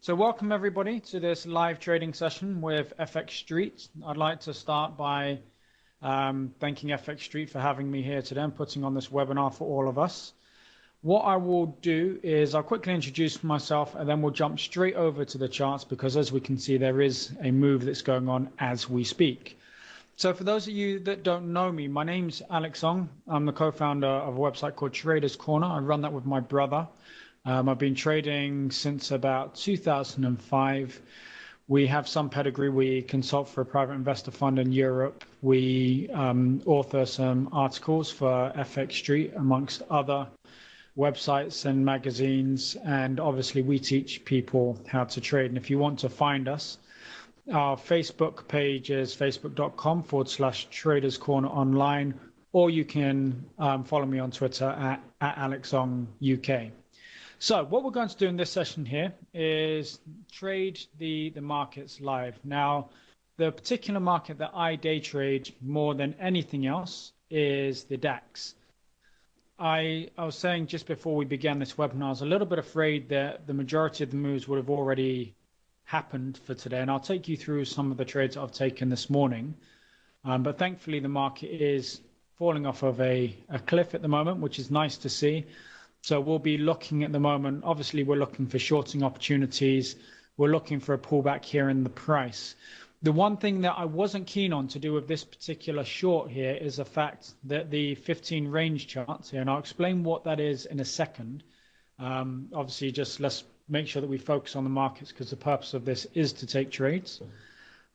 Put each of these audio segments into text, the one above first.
So welcome everybody to this live trading session with FX Street. I'd like to start by thanking FX Street for having me here today and putting on this webinar for all of us. What I will do is I'll quickly introduce myself and then we'll jump straight over to the charts because as we can see there is a move that's going on as we speak. So for those of you that don't know me, my name's Alex Ong. I'm the co-founder of a website called Traders Corner. I run that with my brother. I've been trading since about 2005. We have some pedigree. We consult for a private investor fund in Europe. We author some articles for FX Street, amongst other websites and magazines. And obviously, we teach people how to trade. And if you want to find us, our Facebook page is facebook.com/Traders Corner Online, or you can follow me on Twitter at AlexOngUK. So what we're going to do in this session here is trade the markets live. Now, the particular market that I day trade more than anything else is the DAX. I was saying just before we began this webinar, I was a little bit afraid that the majority of the moves would have already happened for today. And I'll take you through some of the trades that I've taken this morning. But thankfully, the market is falling off of a cliff at the moment, which is nice to see. So we'll be looking at the moment, obviously we're looking for shorting opportunities. We're looking for a pullback here in the price. The one thing that I wasn't keen on to do with this particular short here is the fact that the 15 range chart here, and I'll explain what that is in a second. Obviously just let's make sure that we focus on the markets because the purpose of this is to take trades.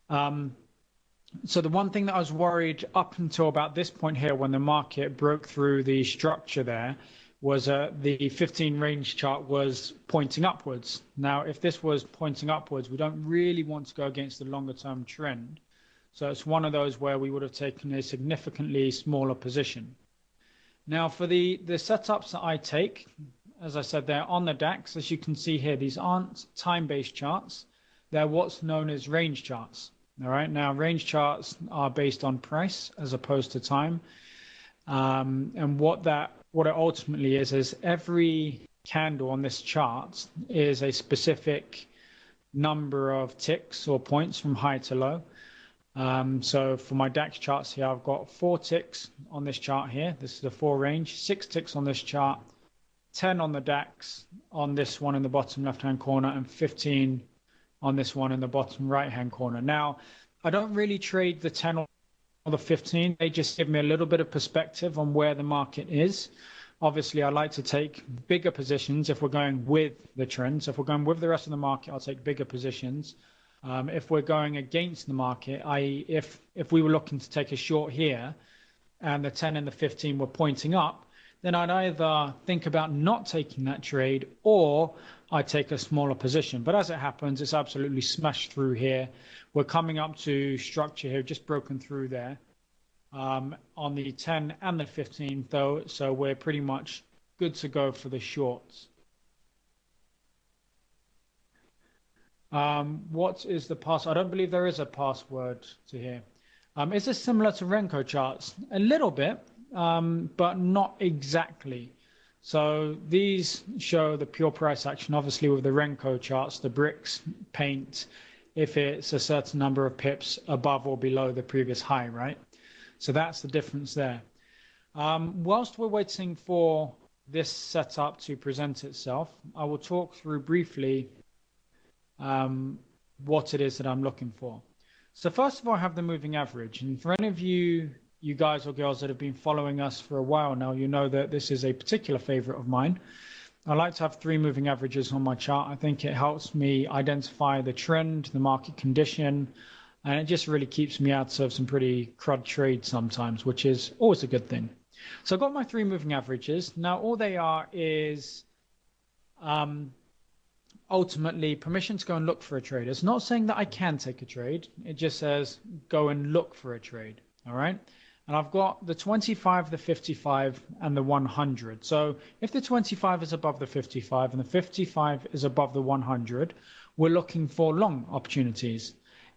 So the one thing that I was worried up until about this point here when the market broke through the structure there was the 15 range chart was pointing upwards. Now, if this was pointing upwards, we don't really want to go against the longer term trend. So it's one of those where we would have taken a significantly smaller position. Now, for the setups that I take, as I said, they're on the DAX. As you can see here, these aren't time-based charts. They're what's known as range charts. All right. Now, range charts are based on price as opposed to time. And what it ultimately is every candle on this chart is a specific number of ticks or points from high to low. So for my DAX charts here, I've got 4 ticks on this chart here. This is the 4 range, 6 ticks on this chart, 10 on the DAX on this one in the bottom left-hand corner, and 15 on this one in the bottom right-hand corner. Now, I don't really trade the 10 or the 15. They just give me a little bit of perspective on where the market is. Obviously, I like to take bigger positions if we're going with the trend. So if we're going with the rest of the market, I'll take bigger positions. If we're going against the market, i.e. if we were looking to take a short here and the 10 and the 15 were pointing up, then I'd either think about not taking that trade or I'd take a smaller position. But as it happens, it's absolutely smashed through here. We're coming up to structure here, just broken through there. On the 10 and the 15 though, so we're pretty much good to go for the shorts. What is the password? I don't believe there is a password to here. Is this similar to Renko charts? A little bit, but not exactly. So these show the pure price action. Obviously with the Renko charts, the bricks paint if it's a certain number of pips above or below the previous high, right? So that's the difference there. Whilst we're waiting for this setup to present itself, I will talk through briefly what it is that I'm looking for. So first of all, I have the moving average. And for any of you guys or girls that have been following us for a while now, you know that this is a particular favorite of mine. I like to have 3 moving averages on my chart. I think it helps me identify the trend, the market condition, and it just really keeps me out of some pretty crud trades sometimes, which is always a good thing. So I've got my 3 moving averages. Now, all they are is ultimately permission to go and look for a trade. It's not saying that I can take a trade. It just says go and look for a trade. All right. And I've got the 25, the 55, and the 100. So if the 25 is above the 55 and the 55 is above the 100, we're looking for long opportunities.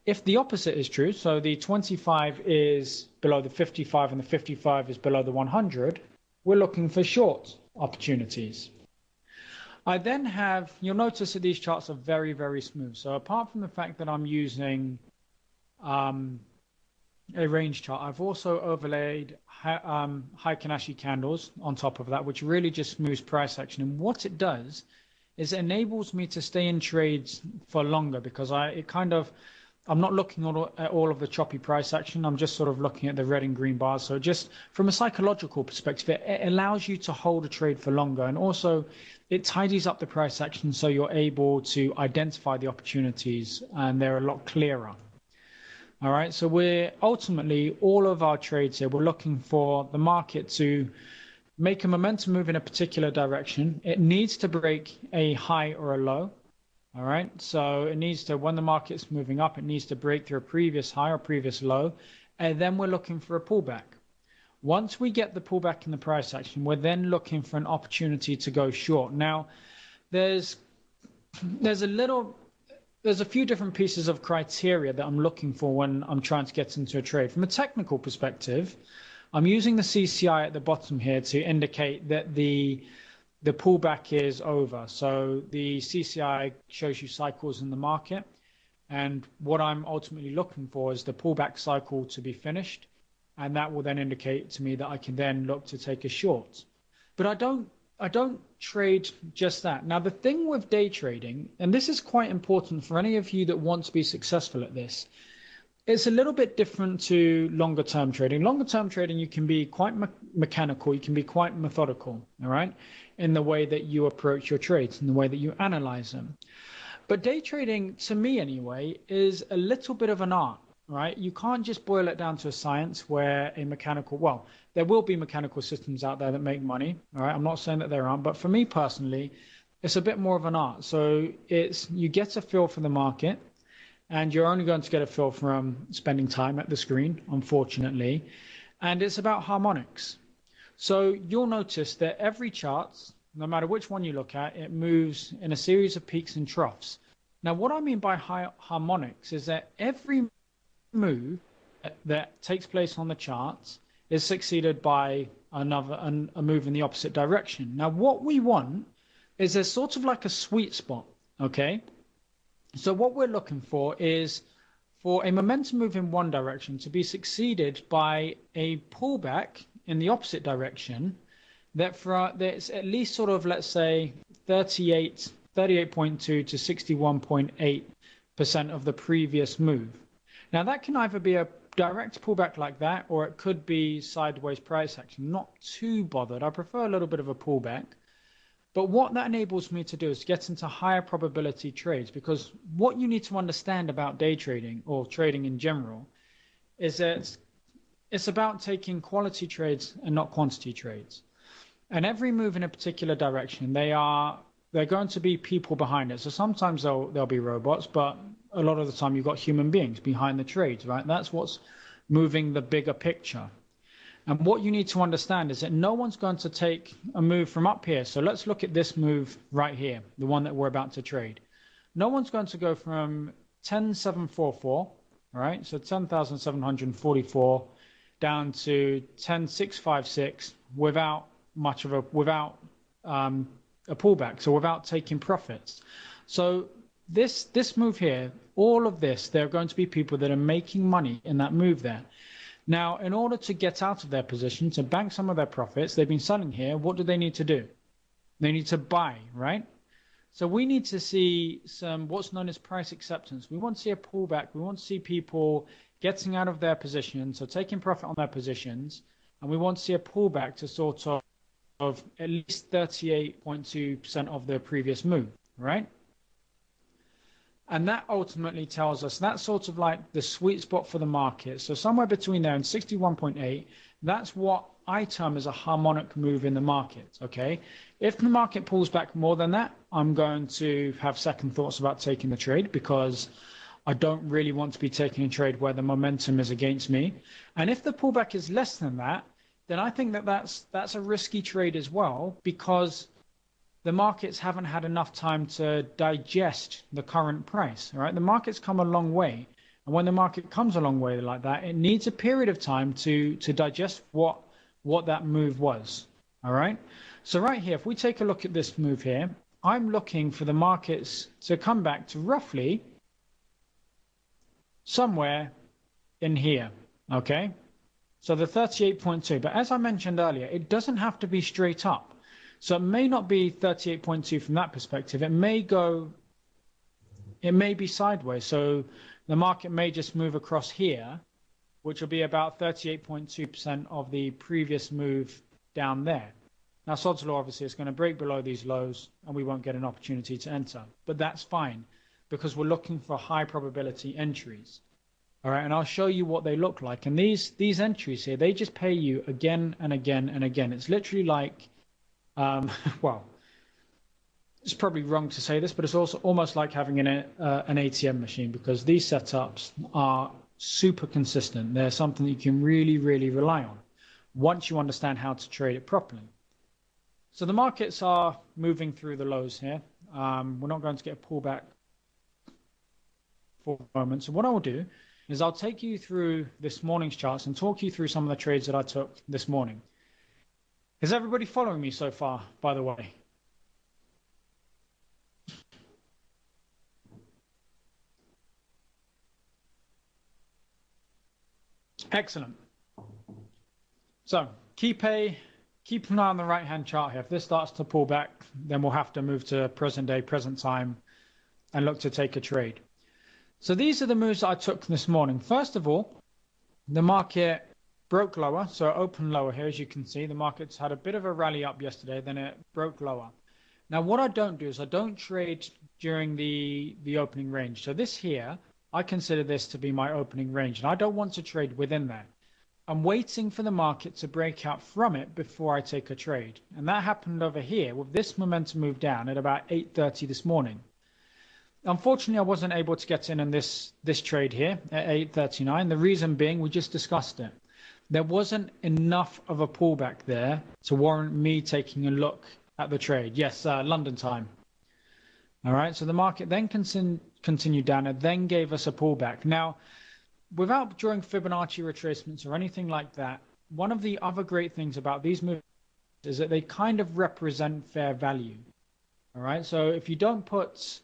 If the opposite is true, so the 25 is below the 55 and the 55 is below the 100, we're looking for short opportunities. I then have, you'll notice that these charts are very, very smooth. So apart from the fact that I'm using a range chart, I've also overlaid Heikin-Ashi candles on top of that, which really just smooths price action. And what it does is it enables me to stay in trades for longer, because I'm not looking at all of the choppy price action. I'm just sort of looking at the red and green bars. So just from a psychological perspective, it allows you to hold a trade for longer. And also it tidies up the price action so you're able to identify the opportunities and they're a lot clearer. All right, so we're ultimately, all of our trades here, we're looking for the market to make a momentum move in a particular direction. It needs to break a high or a low. All right, so it needs to, when the market's moving up, it needs to break through a previous high or previous low, and then we're looking for a pullback. Once we get the pullback in the price action, we're then looking for an opportunity to go short. Now, there's a few different pieces of criteria that I'm looking for when I'm trying to get into a trade. From a technical perspective, I'm using the CCI at the bottom here to indicate that the pullback is over. So the CCI shows you cycles in the market, and what I'm ultimately looking for is the pullback cycle to be finished, and that will then indicate to me that I can then look to take a short. But I don't trade just that. Now, the thing with day trading, and this is quite important for any of you that want to be successful at this, it's a little bit different to longer term trading. Longer term trading, you can be quite mechanical, you can be quite methodical, all right, in the way that you approach your trades, in the way that you analyze them. But day trading, to me anyway, is a little bit of an art, right? You can't just boil it down to a science where there will be mechanical systems out there that make money, all right? I'm not saying that there aren't, but for me personally, it's a bit more of an art. So you get a feel for the market, and you're only going to get a feel from spending time at the screen, unfortunately, and it's about harmonics. So you'll notice that every chart, no matter which one you look at, it moves in a series of peaks and troughs. Now, what I mean by harmonics is that every move that takes place on the charts is succeeded by a move in the opposite direction. Now, what we want is there's sort of like a sweet spot, okay? So what we're looking for is for a momentum move in one direction to be succeeded by a pullback in the opposite direction that's at least sort of, let's say, 38.2 to 61.8% of the previous move. Now, that can either be a direct pullback like that, or it could be sideways price action. Not too bothered. I prefer a little bit of a pullback. But what that enables me to do is get into higher probability trades, because what you need to understand about day trading, or trading in general, is that it's about taking quality trades and not quantity trades. And every move in a particular direction, they're going to be people behind it. So sometimes they'll be robots, but a lot of the time you've got human beings behind the trades, right? That's what's moving the bigger picture. And what you need to understand is that no one's going to take a move from up here. So let's look at this move right here, the one that we're about to trade. No one's going to go from 10,744, all right? So 10,744 down to 10,656 without a pullback, so without taking profits. So this move here, all of this, there are going to be people that are making money in that move there. Now, in order to get out of their position, to bank some of their profits, they've been selling here, what do they need to do? They need to buy, right? So we need to see some what's known as price acceptance. We want to see a pullback. We want to see people getting out of their positions, so taking profit on their positions, and we want to see a pullback to sort of at least 38.2% of the previous move, right? And that ultimately tells us that's sort of like the sweet spot for the market. So somewhere between there and 61.8, that's what I term as a harmonic move in the market, okay? If the market pulls back more than that, I'm going to have second thoughts about taking the trade, because I don't really want to be taking a trade where the momentum is against me. And if the pullback is less than that, then I think that's a risky trade as well, because the markets haven't had enough time to digest the current price, all right? The market's come a long way. And when the market comes a long way like that, it needs a period of time to digest what that move was, all right? So right here, if we take a look at this move here, I'm looking for the markets to come back to roughly somewhere in here, okay? So the 38.2, but as I mentioned earlier, it doesn't have to be straight up. So it may not be 38.2 from that perspective. It may be sideways. So the market may just move across here, which will be about 38.2% of the previous move down there. Now, Sod's Law, obviously, is going to break below these lows, and we won't get an opportunity to enter. But that's fine, because we're looking for high probability entries. All right, and I'll show you what they look like. And these entries here, they just pay you again and again and again. It's literally like, well, it's probably wrong to say this, but it's also almost like having an ATM machine, because these setups are super consistent. They're something that you can really, really rely on once you understand how to trade it properly. So the markets are moving through the lows here. We're not going to get a pullback for a moment. So what I will do is I'll take you through this morning's charts and talk you through some of the trades that I took this morning. Is everybody following me so far, by the way? Excellent. So keep an eye on the right-hand chart here. If this starts to pull back, then we'll have to move to present day, present time, and look to take a trade. So these are the moves that I took this morning. First of all, the market broke lower, so it opened lower here. As you can see, the market's had a bit of a rally up yesterday, then it broke lower. Now, what I don't do is I don't trade during the opening range. So this here, I consider this to be my opening range, and I don't want to trade within there. I'm waiting for the market to break out from it before I take a trade. And that happened over here with this momentum move down at about 8:30 this morning. Unfortunately, I wasn't able to get in this trade here at 8:39. The reason being, we just discussed it. There wasn't enough of a pullback there to warrant me taking a look at the trade. Yes, London time. All right, so the market then continued down and then gave us a pullback. Now, without drawing Fibonacci retracements or anything like that, one of the other great things about these moves is that they kind of represent fair value. All right, so if you don't put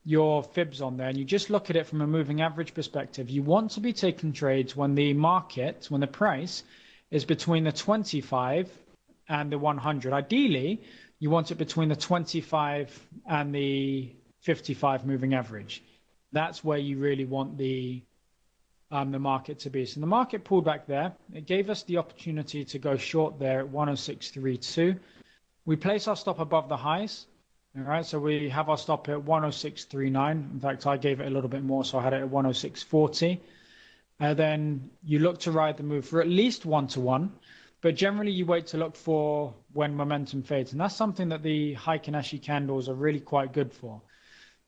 your fibs on there and you just look at it from a moving average perspective, you want to be taking trades when the market, when the price is between the 25 and the 100. Ideally, you want it between the 25 and the 55 moving average. That's where you really want the market to be. So the market pulled back there. It gave us the opportunity to go short there at 106.32. We place our stop above the highs. All right, so we have our stop at 106.39. In fact, I gave it a little bit more, so I had it at 106.40. Then you look to ride the move for at least 1-to-1, but generally you wait to look for when momentum fades, and that's something that the Heikin Ashi candles are really quite good for.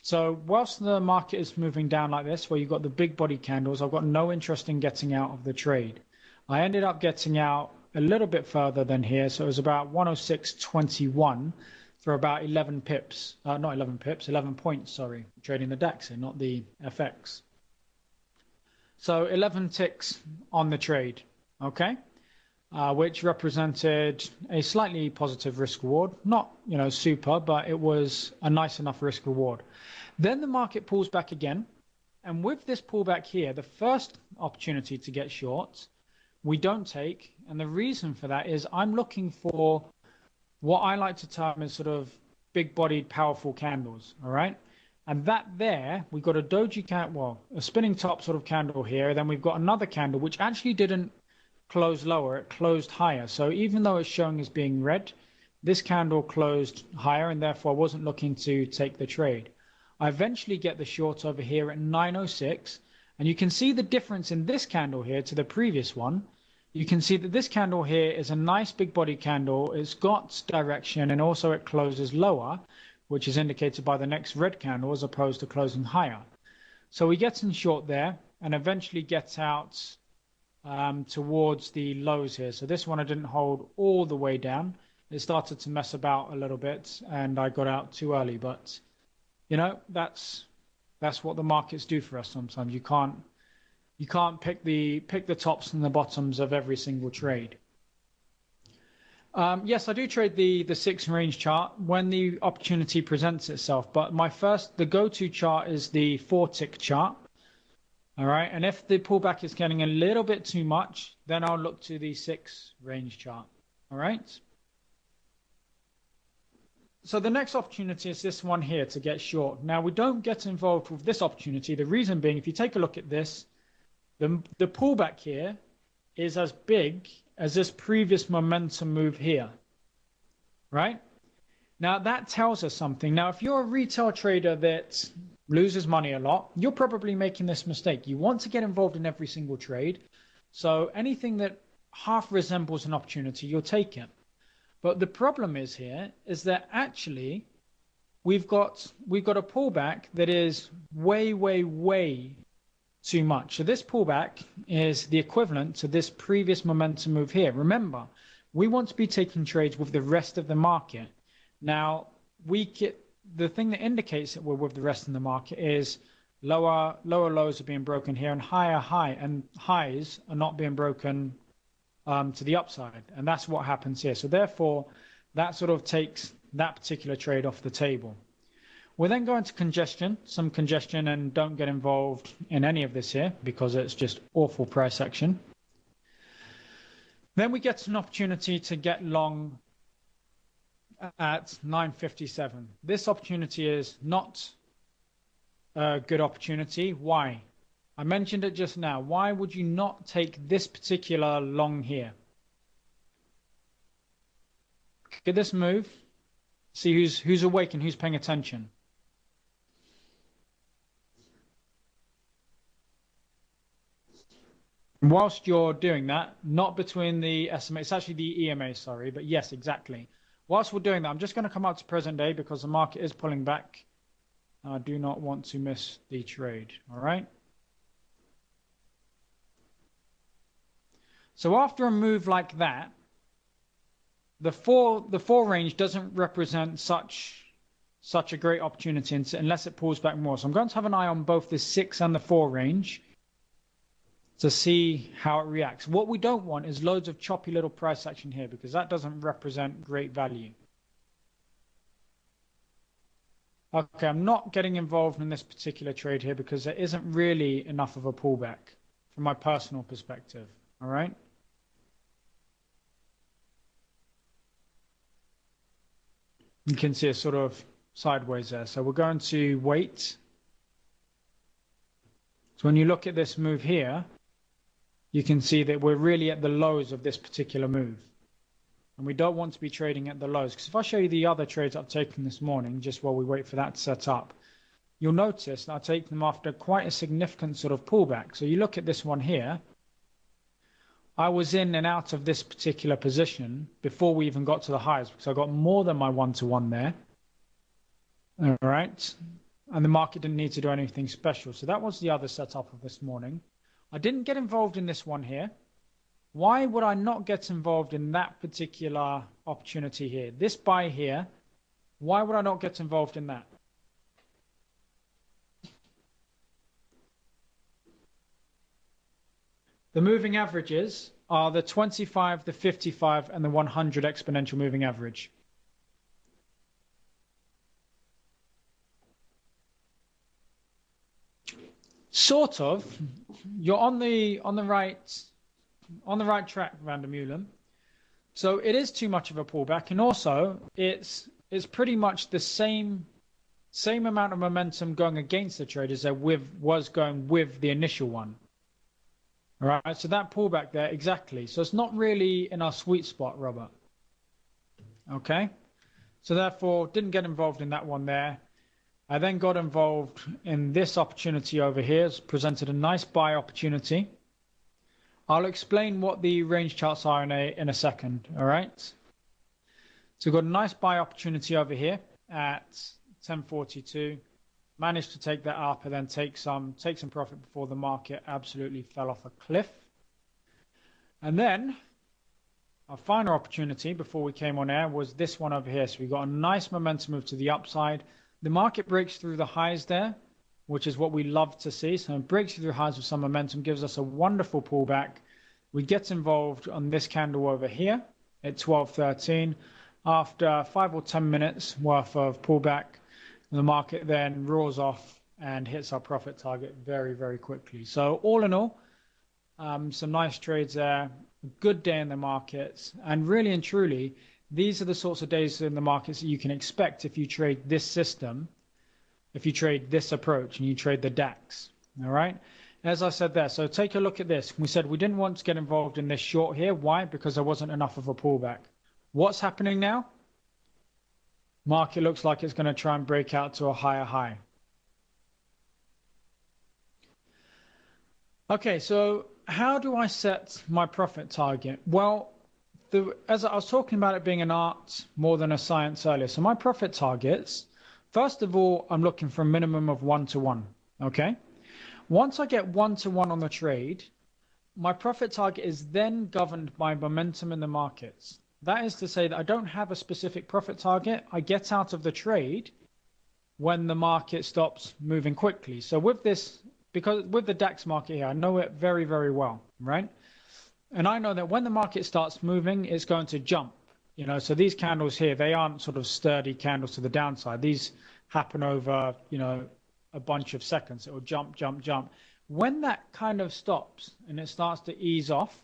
So whilst the market is moving down like this, where you've got the big body candles, I've got no interest in getting out of the trade. I ended up getting out a little bit further than here, so it was about 106.21. for about 11 pips, not 11 pips, 11 points, sorry, trading the DAX here, not the FX. So 11 ticks on the trade, okay, which represented a slightly positive risk reward. Not, super, but it was a nice enough risk reward. Then the market pulls back again. And with this pullback here, the first opportunity to get short, we don't take. And the reason for that is I'm looking for what I like to term as sort of big-bodied, powerful candles, all right? And that there, we've got a doji candle, a spinning top sort of candle here. Then we've got another candle, which actually didn't close lower. It closed higher. So even though it's showing as being red, this candle closed higher, and therefore I wasn't looking to take the trade. I eventually get the short over here at 9:06, and you can see the difference in this candle here to the previous one. You can see that this candle here is a nice big body candle. It's got direction, and also it closes lower, which is indicated by the next red candle as opposed to closing higher. So we get in short there and eventually get out towards the lows here. So this one I didn't hold all the way down. It started to mess about a little bit and I got out too early. But, that's what the markets do for us sometimes. You can't pick the tops and the bottoms of every single trade. Yes, I do trade the 6 range chart when the opportunity presents itself, but the go-to chart is the 4-tick chart. All right, and if the pullback is getting a little bit too much, then I'll look to the 6 range chart. All right. So the next opportunity is this one here to get short. Now we don't get involved with this opportunity. The reason being, if you take a look at this, the pullback here is as big as this previous momentum move here, right? Now that tells us something. Now, if you're a retail trader that loses money a lot, you're probably making this mistake. You want to get involved in every single trade. So anything that half resembles an opportunity, you'll take it. But the problem is that actually we've got a pullback that is way, way, way too much. So this pullback is the equivalent to this previous momentum move here. Remember, we want to be taking trades with the rest of the market. Now, the thing that indicates that we're with the rest of the market is lower lows are being broken here and higher highs are not being broken to the upside. And that's what happens here. So therefore, that sort of takes that particular trade off the table. We'll then go into some congestion, and don't get involved in any of this here because it's just awful price action. Then we get an opportunity to get long at 957. This opportunity is not a good opportunity. Why? I mentioned it just now. Why would you not take this particular long here? Look at this move. See who's awake and who's paying attention. Whilst you're doing that, not between the SMA, it's actually the EMA, sorry, but yes, exactly. Whilst we're doing that, I'm just going to come out to present day because the market is pulling back. I do not want to miss the trade, all right? So after a move like that, the four range doesn't represent such a great opportunity unless it pulls back more. So I'm going to have an eye on both the 6 and the 4 range to see how it reacts. What we don't want is loads of choppy little price action here because that doesn't represent great value. Okay, I'm not getting involved in this particular trade here because there isn't really enough of a pullback from my personal perspective, all right? You can see a sort of sideways there. So we're going to wait. So when you look at this move here, you can see that we're really at the lows of this particular move. And we don't want to be trading at the lows. Because if I show you the other trades I've taken this morning, just while we wait for that to set up, you'll notice that I take them after quite a significant sort of pullback. So you look at this one here, I was in and out of this particular position before we even got to the highs because I got more than my 1-to-1 there. All right. And the market didn't need to do anything special. So that was the other setup of this morning. I didn't get involved in this one here. Why would I not get involved in that particular opportunity here? This buy here, why would I not get involved in that? The moving averages are the 25, the 55, and the 100 exponential moving average. Sort of. You're on the right track, Van der Meulen. So it is too much of a pullback, and also it's pretty much the same amount of momentum going against the trade as there was going with the initial one. All right, so that pullback there, exactly. So it's not really in our sweet spot, Robert. Okay, so therefore didn't get involved in that one there. I then got involved in this opportunity over here. It's presented a nice buy opportunity. I'll explain what the range charts are in a second, all right? So we've got a nice buy opportunity over here at 1042. Managed to take that up and then take some profit before the market absolutely fell off a cliff. And then our final opportunity before we came on air was this one over here. So we got a nice momentum move to the upside. The market breaks through the highs there, which is what we love to see. So it breaks through the highs with some momentum, gives us a wonderful pullback. We get involved on this candle over here. at 12.13. After 5 or 10 minutes worth of pullback, the market then roars off and hits our profit target very, very quickly. So all in all, some nice trades there, good day in the markets, and really and truly, these are the sorts of days in the markets that you can expect if you trade this system, if you trade this approach and you trade the DAX. All right. As I said there, so take a look at this. We said we didn't want to get involved in this short here. Why? Because there wasn't enough of a pullback. What's happening now? Market looks like it's going to try and break out to a higher high. Okay, so how do I set my profit target? Well, as I was talking about it being an art more than a science earlier. So my profit targets, first of all, I'm looking for a minimum of 1-to-1. Okay. Once I get 1-to-1 on the trade, my profit target is then governed by momentum in the markets. That is to say that I don't have a specific profit target. I get out of the trade when the market stops moving quickly. So with this, because with the DAX market here, I know it very, very well, right? And I know that when the market starts moving, it's going to jump. You know, so these candles here, they aren't sort of sturdy candles to the downside. These happen over, you know, a bunch of seconds. It will jump, jump, jump. When that kind of stops and it starts to ease off,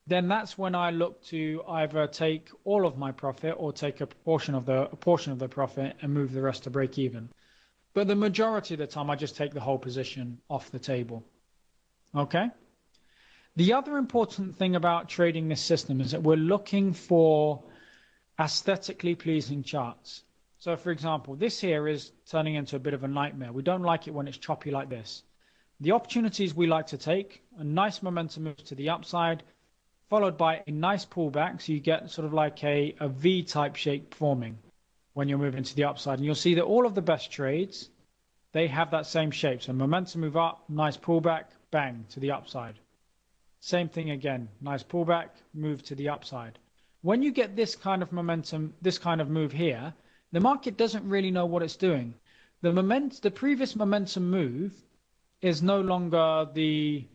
then that's when I look to either take all of my profit or take a portion of the profit and move the rest to break even. But the majority of the time, I just take the whole position off the table. Okay. The other important thing about trading this system is that we're looking for aesthetically pleasing charts. So for example, this here is turning into a bit of a nightmare. We don't like it when it's choppy like this. The opportunities we like to take, a nice momentum move to the upside, followed by a nice pullback. So you get sort of like a V-type shape forming when you're moving to the upside. And you'll see that all of the best trades, they have that same shape. So momentum move up, nice pullback, bang, to the upside. Same thing again, nice pullback, move to the upside. When you get this kind of momentum, this kind of move here, the market doesn't really know what it's doing. The previous momentum move is no longer the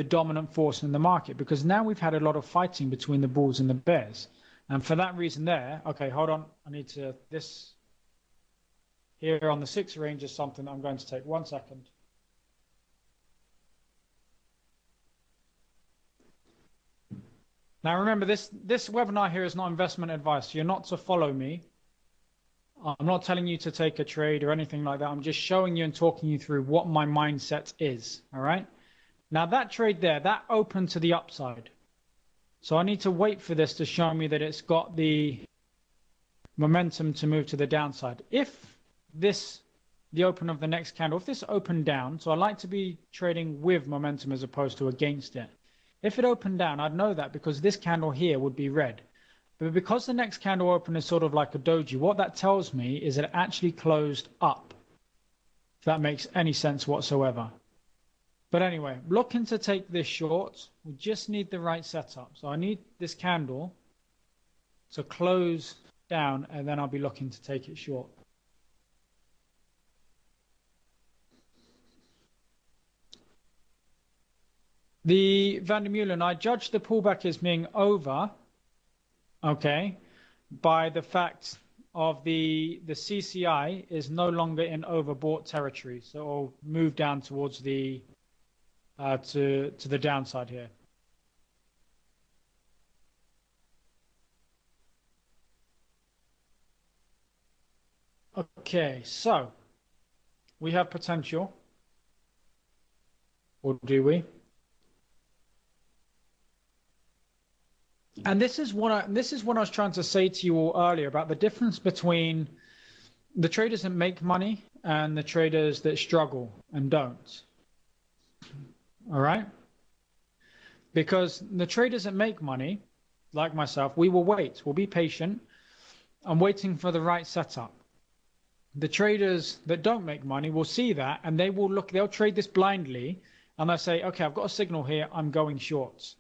dominant force in the market because now we've had a lot of fighting between the bulls and the bears. And for that reason there, okay, hold on, I need to, this here on the 6 range is something that I'm going to take 1 second. Now remember, this webinar here is not investment advice. You're not to follow me. I'm not telling you to take a trade or anything like that. I'm just showing you and talking you through what my mindset is. All right. Now that trade there, that opened to the upside. So I need to wait for this to show me that it's got the momentum to move to the downside. If the open of the next candle, if this opened down, so I like to be trading with momentum as opposed to against it. If it opened down, I'd know that because this candle here would be red. But because the next candle open is sort of like a doji, what that tells me is that it actually closed up. If that makes any sense whatsoever. But anyway, looking to take this short, we just need the right setup. So I need this candle to close down and then I'll be looking to take it short. The Van der Meulen, I judge the pullback as being over, okay, by the fact of the CCI is no longer in overbought territory, so it'll move down towards the to the downside here. Okay, so we have potential, or do we? And this is what I was trying to say to you all earlier about the difference between the traders that make money and the traders that struggle and don't. All right? Because the traders that make money, like myself, we will wait. We'll be patient. I'm waiting for the right setup. The traders that don't make money will see that and they will look, they'll trade this blindly and they'll say, okay, I've got a signal here, I'm going short.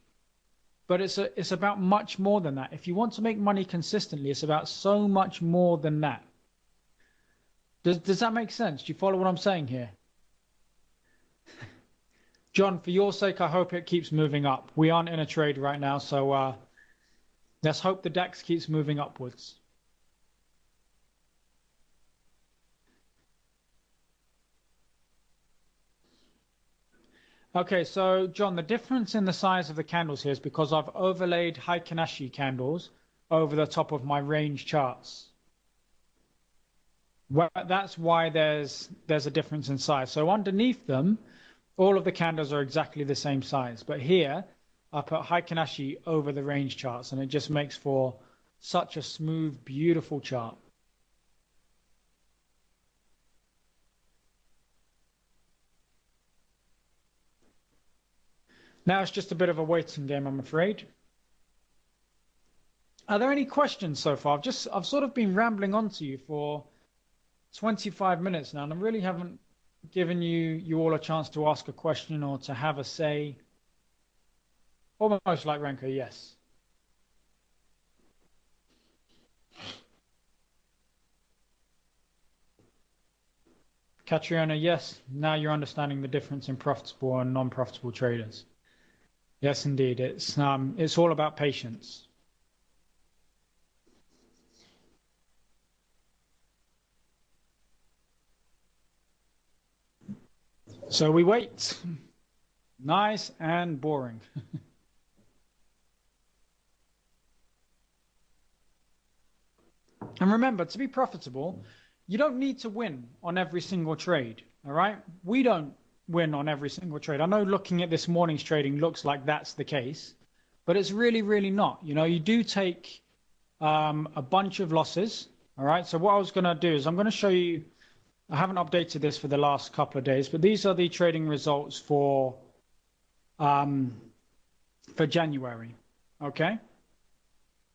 But it's about much more than that. If you want to make money consistently, it's about so much more than that. Does that make sense? Do you follow what I'm saying here? John, for your sake, I hope it keeps moving up. We aren't in a trade right now, so Let's hope the DAX keeps moving upwards. Okay, so John, the difference in the size of the candles here is because I've overlaid Heikin-Ashi candles over the top of my range charts. Well, that's why there's a difference in size. So underneath them, all of the candles are exactly the same size. But here, I put Heikin-Ashi over the range charts, and it just makes for such a smooth, beautiful chart. Now it's just a bit of a waiting game, I'm afraid. Are there any questions so far? I've sort of been rambling on to you for 25 minutes now, and I really haven't given you all a chance to ask a question or to have a say. Almost like Renko, yes. Catriona, yes. Now you're understanding the difference in profitable and non-profitable traders. Yes, indeed. It's all about patience. So we wait. Nice and boring. And remember, to be profitable, you don't need to win on every single trade. All right? We don't win on every single trade. I know looking at this morning's trading looks like that's the case, but it's really, really not. You know, you do take a bunch of losses. All right. So what I was going to do is I'm going to show you. I haven't updated this for the last couple of days, but these are the trading results for January. Okay.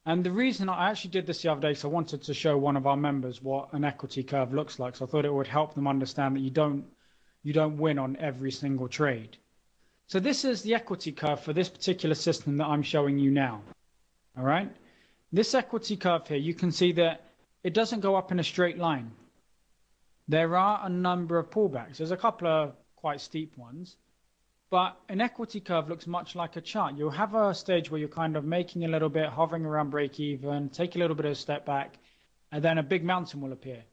And the reason I actually did this the other day is I wanted to show one of our members what an equity curve looks like. So I thought it would help them understand that you don't win on every single trade. So this is the equity curve for this particular system that I'm showing you now. All right. This equity curve here, you can see that it doesn't go up in a straight line. There are a number of pullbacks. There's a couple of quite steep ones. But an equity curve looks much like a chart. You'll have a stage where you're kind of making a little bit, hovering around break even, take a little bit of a step back, and then a big mountain will appear.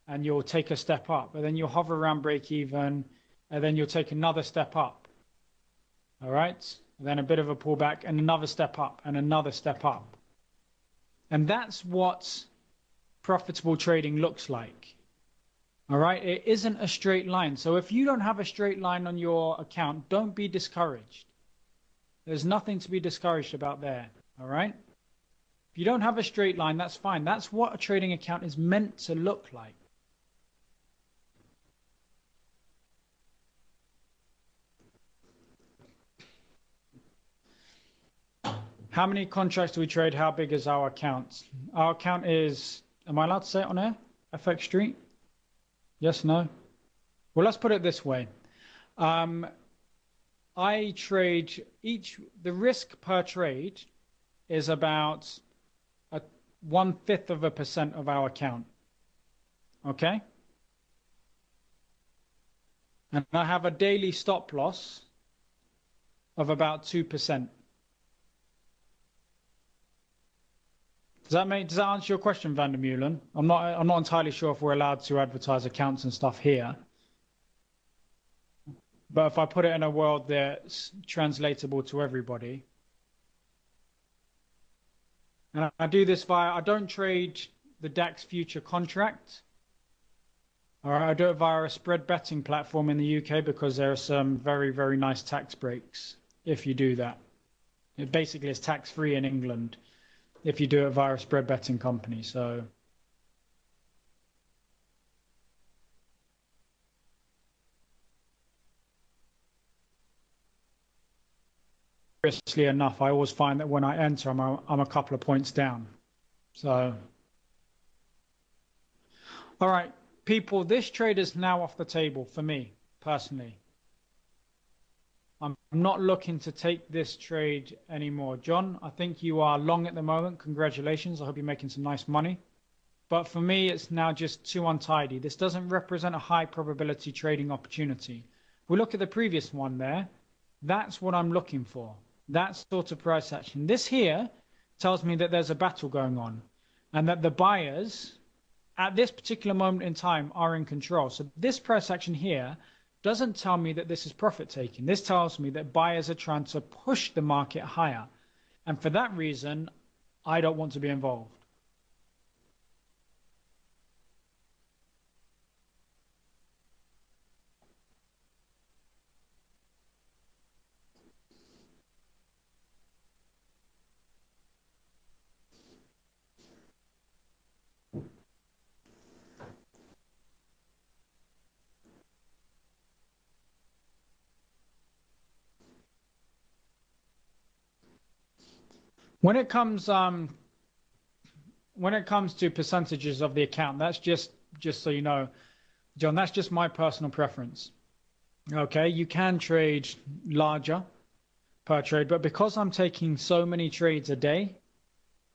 And you'll take a step up, and then you'll hover around break even, and then you'll take another step up. All right? And then a bit of a pullback, and another step up, and another step up. And that's what profitable trading looks like. All right, it isn't a straight line. So if you don't have a straight line on your account, don't be discouraged. There's nothing to be discouraged about there. All right. If you don't have a straight line, that's fine. That's what a trading account is meant to look like. How many contracts do we trade? How big is our account? Our account is, am I allowed to say it on air? FX Street? Yes, no? Well, let's put it this way. I trade the risk per trade is about 1/5% of our account. Okay? And I have a daily stop loss of about 2%. Does that answer your question, Van der Meulen? I'm not entirely sure if we're allowed to advertise accounts and stuff here. But if I put it in a world that's translatable to everybody. And I do this I don't trade the DAX future contract. All right, I do it via a spread betting platform in the UK because there are some very, very nice tax breaks if you do that. It basically is tax-free in England if you do it via a spread betting company. So curiously enough, I always find that when I enter, I'm a couple of points down. So, all right, people, this trade is now off the table for me personally. I'm not looking to take this trade anymore. John, I think you are long at the moment. Congratulations. I hope you're making some nice money. But for me, it's now just too untidy. This doesn't represent a high probability trading opportunity. If we look at the previous one there, that's what I'm looking for. That sort of price action. This here tells me that there's a battle going on and that the buyers at this particular moment in time are in control. So this price action here doesn't tell me that this is profit taking. This tells me that buyers are trying to push the market higher. And for that reason, I don't want to be involved. When it comes to percentages of the account, that's just so you know, John, that's just my personal preference. Okay, you can trade larger per trade, but because I'm taking so many trades a day,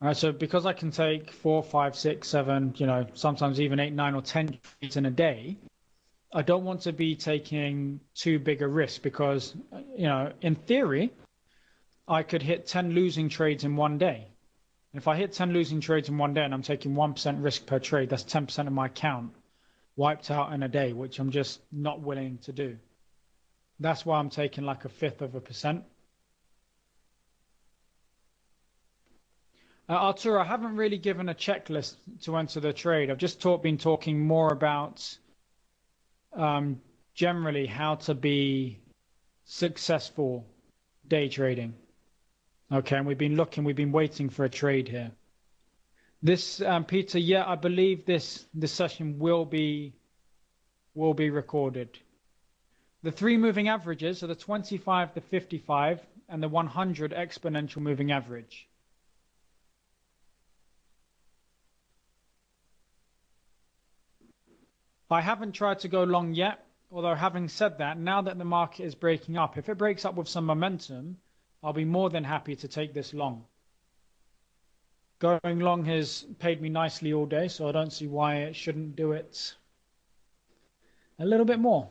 all right, so because I can take 4, 5, 6, 7, you know, sometimes even 8, 9, or 10 trades in a day, I don't want to be taking too big a risk because, you know, in theory, I could hit 10 losing trades in one day. If I hit 10 losing trades in one day and I'm taking 1% risk per trade, that's 10% of my account wiped out in a day, which I'm just not willing to do. That's why I'm taking like 1/5 of a percent. Arturo, I haven't really given a checklist to enter the trade. I've just been talking more about generally how to be successful day trading. Okay, and we've been waiting for a trade here. This, Peter, yeah, I believe this session will be recorded. The 3 moving averages are the 25, the 55, and the 100 exponential moving average. I haven't tried to go long yet, although having said that, now that the market is breaking up, if it breaks up with some momentum, I'll be more than happy to take this long. Going long has paid me nicely all day, so I don't see why it shouldn't do it a little bit more.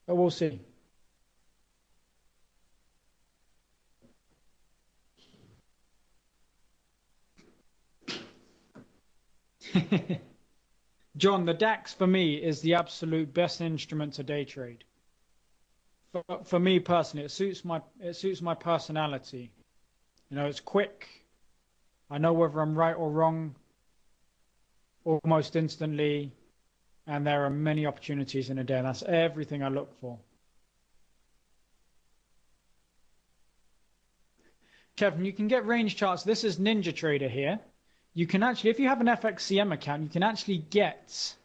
But we'll see. John, the DAX for me is the absolute best instrument to day trade. For me personally, it suits my personality. You know, it's quick. I know whether I'm right or wrong almost instantly, and there are many opportunities in a day, and that's everything I look for. Kevin, you can get range charts. This is Ninja Trader here. You can actually, if you have an FXCM account, you can actually get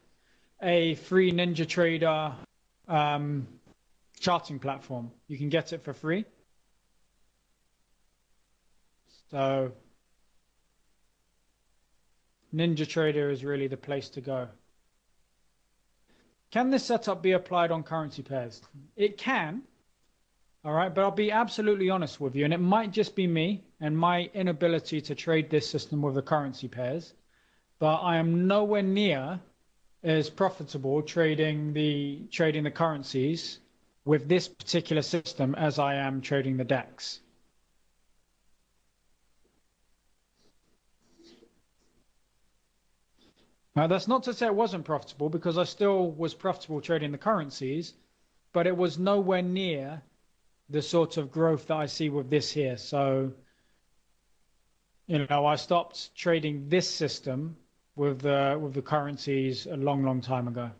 a free Ninja Trader charting platform. You can get it for free. So Ninja Trader is really the place to go. Can this setup be applied on currency pairs? It can. All right, but I'll be absolutely honest with you, and it might just be me and my inability to trade this system with the currency pairs, but I am nowhere near as profitable trading the currencies with this particular system as I am trading the DAX. Now, that's not to say it wasn't profitable, because I still was profitable trading the currencies, but it was nowhere near the sort of growth that I see with this here. So, you know, I stopped trading this system with the currencies a long time ago.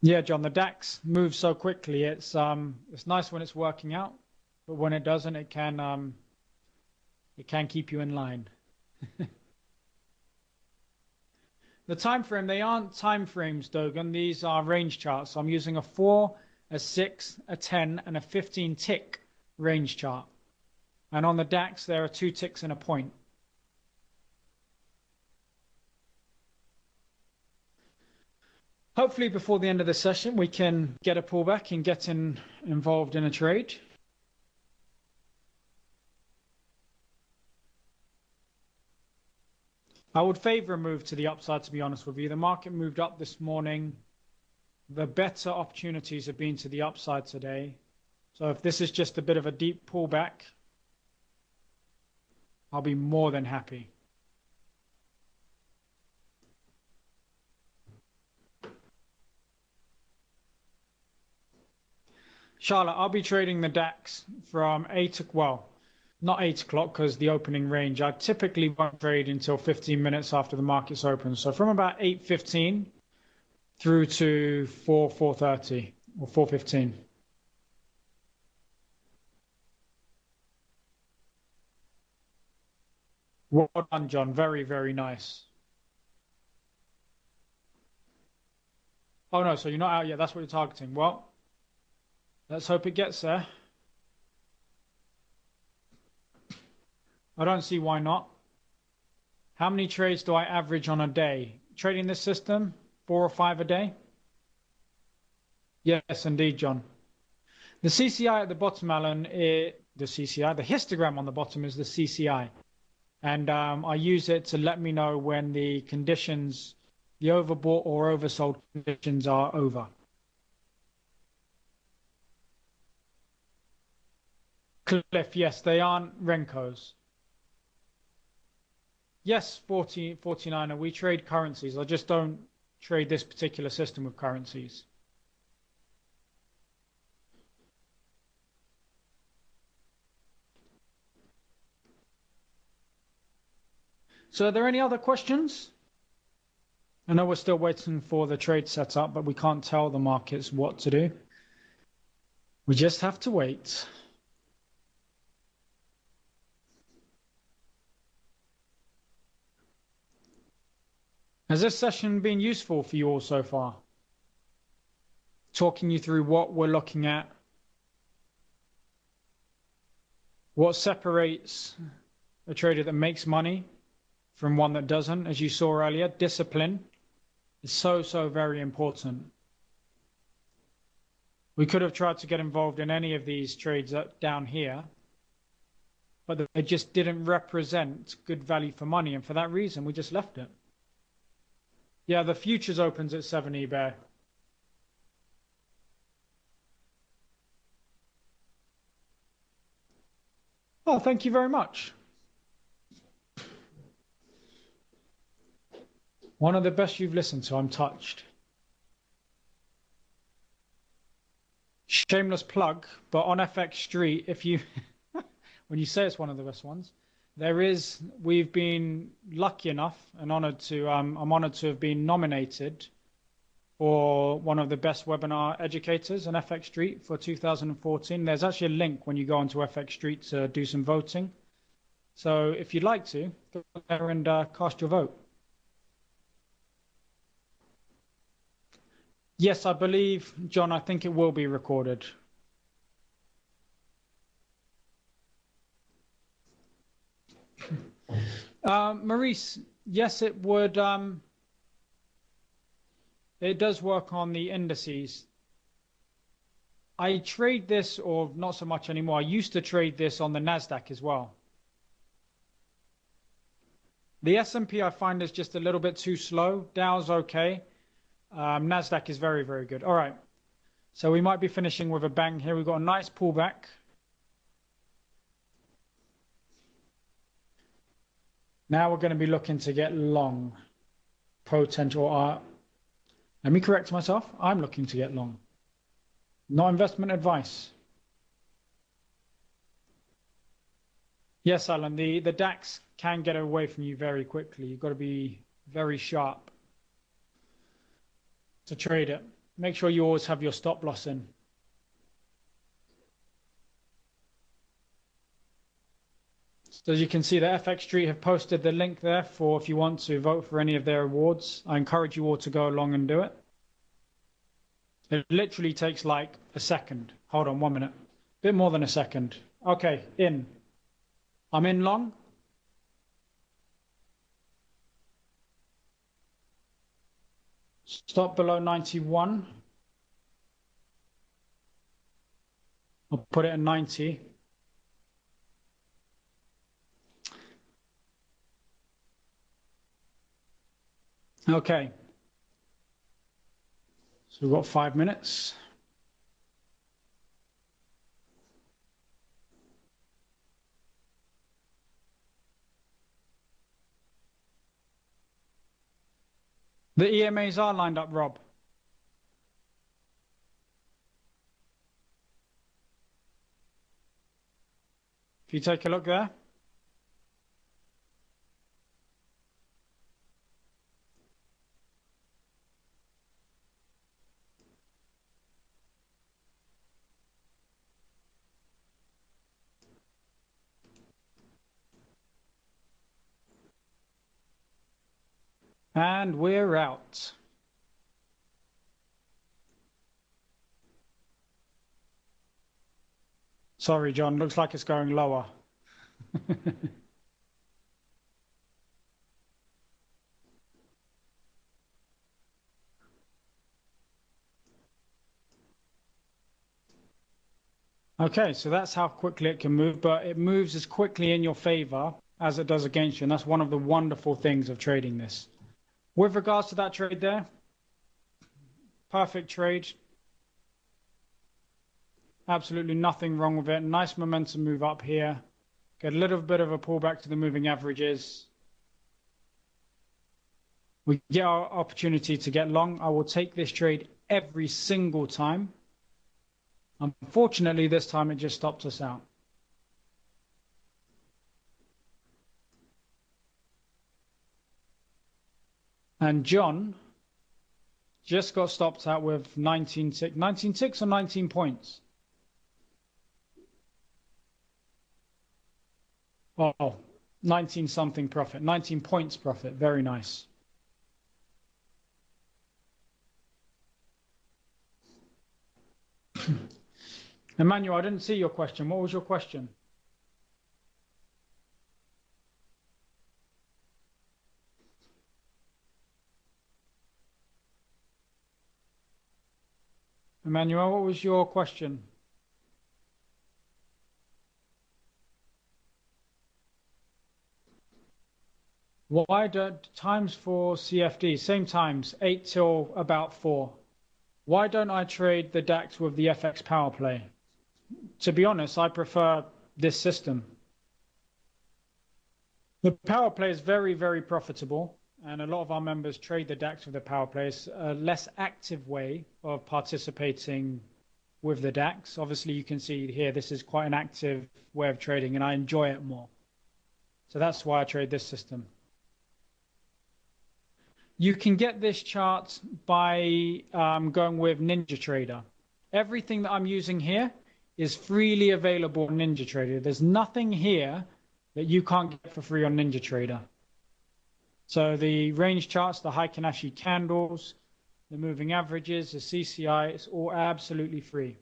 Yeah, John, the DAX moves so quickly. It's nice when it's working out, but when it doesn't, it can keep you in line. The time frame, they aren't time frames, Dogan. These are range charts. So I'm using a 4, a 6, a 10, and a 15 tick range chart. And on the DAX, there are 2 ticks and a point. Hopefully before the end of the session, we can get a pullback and get involved in a trade. I would favor a move to the upside, to be honest with you. The market moved up this morning. The better opportunities have been to the upside today. So if this is just a bit of a deep pullback, I'll be more than happy. Charlotte, I'll be trading the DAX from not 8 o'clock because the opening range. I typically won't trade until 15 minutes after the market's open. So from about 8:15 through to 4:30 or 4:15. Well done, John. Very, very nice. Oh, no, so you're not out yet. That's what you're targeting. Well, let's hope it gets there. I don't see why not. How many trades do I average on a day? Trading this system, 4 or 5 a day? Yes, indeed, John. The CCI at the bottom, Alan, the histogram on the bottom is the CCI. And I use it to let me know when the conditions, the overbought or oversold conditions are over. Cliff, yes, they aren't Renkos. Yes, 49er, we trade currencies. I just don't trade this particular system of currencies. So are there any other questions? I know we're still waiting for the trade setup, but we can't tell the markets what to do. We just have to wait. Has this session been useful for you all so far? Talking you through what we're looking at, what separates a trader that makes money from one that doesn't. As you saw earlier, discipline is so very important. We could have tried to get involved in any of these trades down here, but they just didn't represent good value for money, and for that reason we just left it. Yeah, the futures opens at 7 eBay. Oh, thank you very much. One of the best you've listened to. I'm touched. Shameless plug, but on FX Street, if you when you say it's one of the best ones, we've been lucky enough and honored to I'm honored to have been nominated for one of the best webinar educators on FX Street for 2014. There's actually a link when you go onto FX Street to do some voting. So if you'd like to, go there and cast your vote. Yes, I believe, John, I think it will be recorded. Maurice, yes, it would. It does work on the indices. I trade this, or not so much anymore. I used to trade this on the NASDAQ as well. The S&P I find is just a little bit too slow. Dow's okay. NASDAQ is very, very good. All right. So we might be finishing with a bang here. We've got a nice pullback. Now we're going to be looking to get long potential. Let me correct myself. I'm looking to get long. Not investment advice. Yes, Alan, the DAX can get away from you very quickly. You've got to be very sharp to trade it. Make sure you always have your stop loss in. So as you can see, the FX Street have posted the link there for if you want to vote for any of their awards. I encourage you all to go along and do it. It literally takes like a second. Hold on 1 minute. A bit more than a second. Okay, in. I'm in long. Stop below 91. I'll put it at 90. Okay. So we've got 5 minutes. The EMAs are lined up, Rob. If you take a look there. And we're out. Sorry, John, looks like it's going lower. Okay, so that's how quickly it can move, but it moves as quickly in your favor as it does against you, and that's one of the wonderful things of trading this. With regards to that trade there, perfect trade. Absolutely nothing wrong with it. Nice momentum move up here. Get a little bit of a pullback to the moving averages. We get our opportunity to get long. I will take this trade every single time. Unfortunately, this time it just stopped us out. And John just got stopped out with 19 ticks or 19 points. Oh, 19 something profit, 19 points profit. Very nice. Emmanuel, I didn't see your question. What was your question? Emmanuel, what was your question? Why do times for CFD, same times, 8 till about 4. Why don't I trade the DAX with the FX power play? To be honest, I prefer this system. The power play is very, very profitable, and a lot of our members trade the DAX with the power play. It's a less active way of participating with the DAX. Obviously, you can see here, this is quite an active way of trading, and I enjoy it more. So that's why I trade this system. You can get this chart by going with NinjaTrader. Everything that I'm using here is freely available on NinjaTrader. There's nothing here that you can't get for free on NinjaTrader. So the range charts, the Heikin-Ashi candles, the moving averages, the CCI, it's all absolutely free.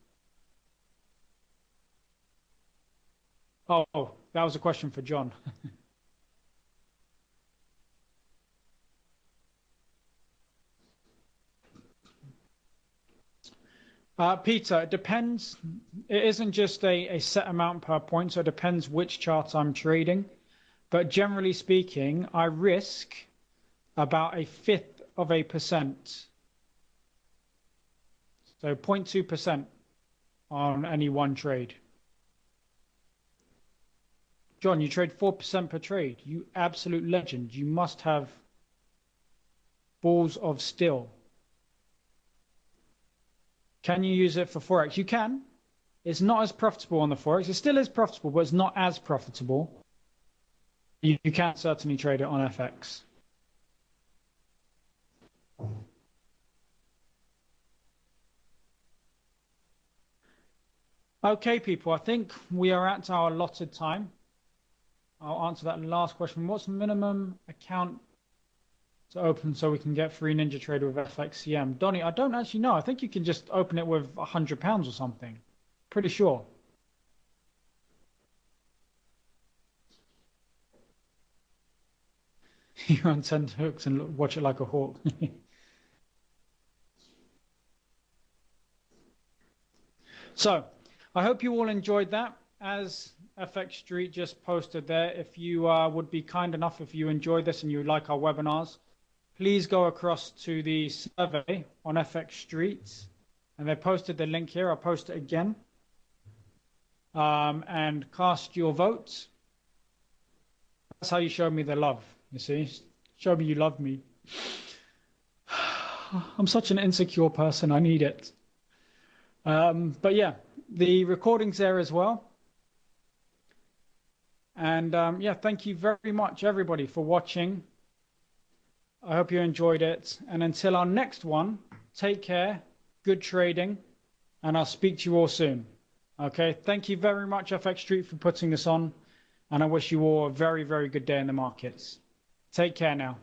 Oh, that was a question for John. Peter, it depends. It isn't just a set amount per point, so it depends which chart I'm trading. But generally speaking, I risk about 1/5%. So 0.2% on any one trade. John, you trade 4% per trade. You absolute legend. You must have balls of steel. Can you use it for Forex? You can. It's not as profitable on the Forex. It still is profitable, but it's not as profitable. You can certainly trade it on FX. Okay, people, I think we are at our allotted time. I'll answer that last question. What's the minimum account to open so we can get free NinjaTrader with FXCM? Donnie, I don't actually know. I think you can just open it with £100 or something. Pretty sure. You're on 10 hooks and watch it like a hawk. So, I hope you all enjoyed that. As FX Street just posted there, if you would be kind enough, if you enjoyed this and you like our webinars, please go across to the survey on FX Street. And they posted the link here. I'll post it again. And cast your vote. That's how you show me the love, you see. Show me you love me. I'm such an insecure person. I need it. But yeah, the recording's there as well. And yeah, thank you very much, everybody, for watching. I hope you enjoyed it. And until our next one, take care, good trading, and I'll speak to you all soon. Okay, thank you very much, FX Street, for putting this on. And I wish you all a very, very good day in the markets. Take care now.